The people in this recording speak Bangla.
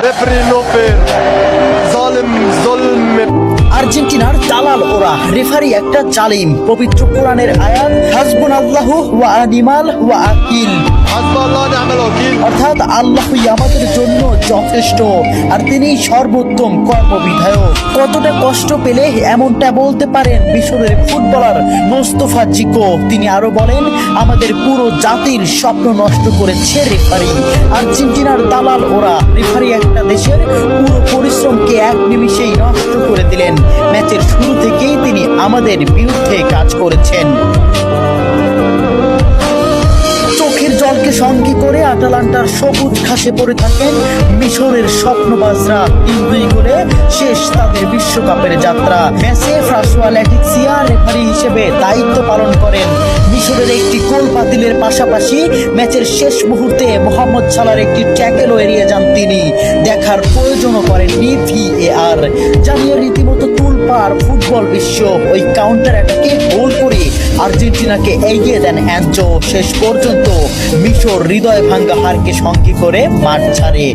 রেফারি নো ফেয়ার, জালিম জুলম। আর্জেন্টিনার দালাল ওরা, রেফারি একটা জালিম। পবিত্র কোরআনের আয়াত হাসবুনাল্লাহু ওয়া নিমাল ওয়াকিল, হাসবুল্লাহ ওয়া নি'মাল ওয়াকিল, অর্থাৎ আল্লাহই আমাদের জন্য যথেষ্ট আর তিনি সর্বোত্তম কর্মবিধায়ক। কতটা কষ্ট পেলে এমনটা বলতে পারেন মিশরের ফুটবলার মোস্তফা জিকো। তিনি আরো বলেন, আমাদের পুরো জাতির স্বপ্ন নষ্ট করেছে রেফারি। আর্জেন্টিনার দালাল ওরা, রেফারি একটা দেশের পুরো পরিশ্রমকে এক নিমিষেই নষ্ট করে দিলেন। ম্যাচের শুরু থেকেই তিনি আমাদের বিরুদ্ধে কাজ করেছেন। চোখের জলকে সঙ্গী করে আটালান্টার সবুজ ঘাসে পড়ে থাকেন মিশরের স্বপ্নবাজরা। 3-2 গোলে শেষ তাদের বিশ্বকাপের যাত্রা। ম্যাচে ফ্রাঁসোয়া ল্যাটিসিয়া রেফারি হিসেবে দায়িত্ব পালন করেন। মিশরের একটি গোল বাতিলের পাশাপাশি ম্যাচের শেষ মুহূর্তে মোহাম্মদ সালার একটি ট্যাকেলও এড়িয়ে যান তিনি। দেখার প্রয়োজনও করেননি VAR। জানিয়ে রীতিমতো তুলপার ফুটবল বিশ্ব। ওই কাউন্টার অ্যাটাকে গোল করে আর্জেন্টিনাকে এগিয়ে দেন অ্যানজো। শেষ পর্যন্ত মিশর হৃদয় ভাঙ্গা হারকে সঙ্গী করে মাঠ ছাড়ে।